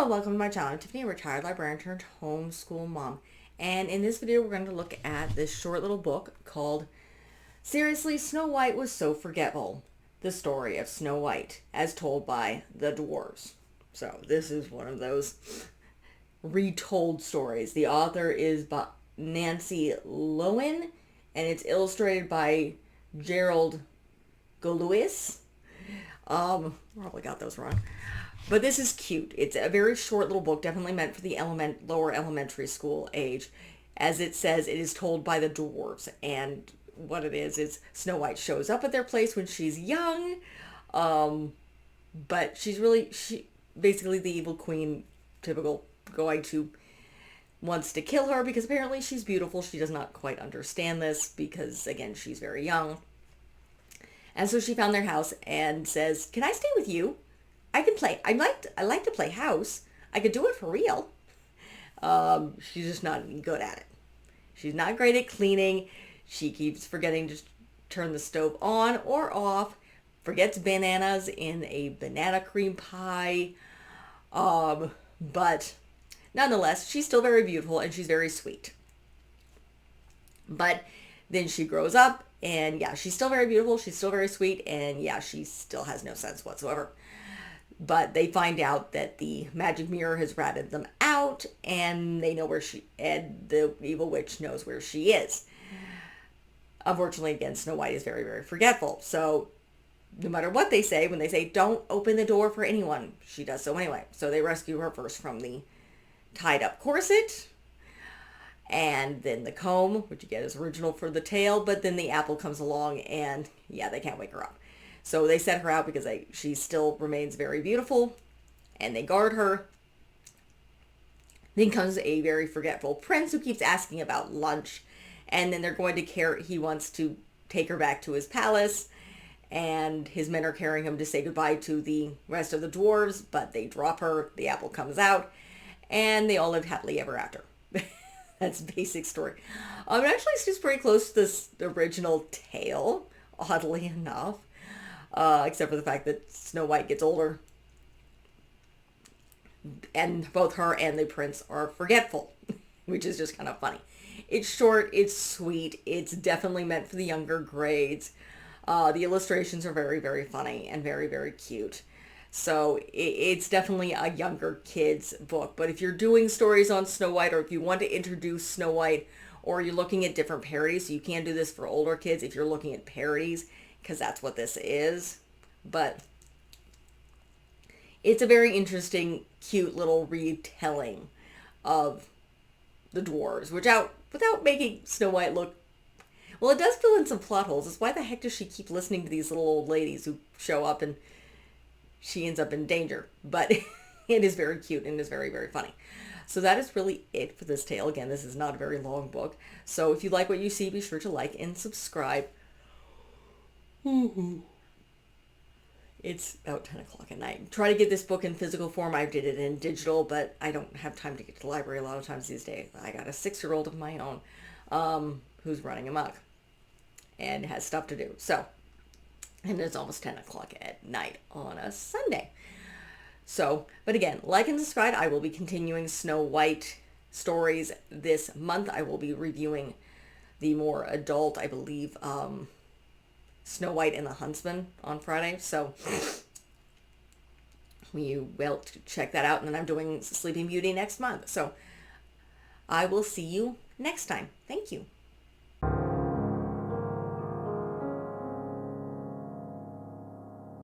Hello, welcome to my channel. I'm Tiffany, a retired librarian turned homeschool mom. And in this video, we're going to look at this short little book called Seriously, Snow White Was So Forgetful. The story of Snow White as told by the Dwarves. So this is one of those retold stories. The author is by Nancy Loewen, and it's illustrated by Gerald Guerlais. Probably got those wrong. But this is cute. It's a very short little book, definitely meant for the lower elementary school age. As it says, it is told by the dwarves. And what it is Snow White shows up at their place when she's young. But she basically the evil queen, typical, wants to kill her because apparently she's beautiful. She does not quite understand this because, again, she's very young. And so she found their house and says, "Can I stay with you? I can play. I like to play house. I could do it for real." She's just not good at it. She's not great at cleaning. She keeps forgetting to turn the stove on or off. Forgets bananas in a banana cream pie. But nonetheless, she's still very beautiful and she's very sweet. But then she grows up and yeah, she's still very beautiful. She's still very sweet. And yeah, she still has no sense whatsoever. But they find out that the magic mirror has ratted them out and they know and the evil witch knows where she is. Unfortunately, again, Snow White is very, very forgetful. So no matter what they say, when they say, "Don't open the door for anyone," she does so anyway. So they rescue her first from the tied up corset and then the comb, which you get is original for the tail. But then the apple comes along and yeah, they can't wake her up. So they set her out because she still remains very beautiful and they guard her. Then comes a very forgetful prince who keeps asking about lunch. And then they're going to he wants to take her back to his palace. And his men are carrying him to say goodbye to the rest of the dwarves. But they drop her, the apple comes out, and they all lived happily ever after. That's the basic story. It actually is pretty close to the original tale, oddly enough. Except for the fact that Snow White gets older. And both her and the prince are forgetful, which is just kind of funny. It's short, it's sweet, it's definitely meant for the younger grades. The illustrations are very, very funny and very, very cute. So it's definitely a younger kid's book. But if you're doing stories on Snow White, or if you want to introduce Snow White, or you're looking at different parodies, so you can do this for older kids if you're looking at parodies, because that's what this is. But it's a very interesting, cute little retelling of the dwarves, without making Snow White look... Well, it does fill in some plot holes. It's why the heck does she keep listening to these little old ladies who show up and she ends up in danger? But it is very cute and is very, very funny. So that is really it for this tale. Again, this is not a very long book. So if you like what you see, be sure to like and subscribe. It's about 10 o'clock at night. Try to get this book in physical form. I did it in digital, but I don't have time to get to the library a lot of times these days. I got a 6-year-old of my own who's running amok and has stuff to do. So, and it's almost 10 o'clock at night on a Sunday. So, but again, like and subscribe. I will be continuing Snow White stories this month. I will be reviewing the more adult, I believe, Snow White and the Huntsman on Friday. So you will check that out. And then I'm doing Sleeping Beauty next month. So I will see you next time. Thank you.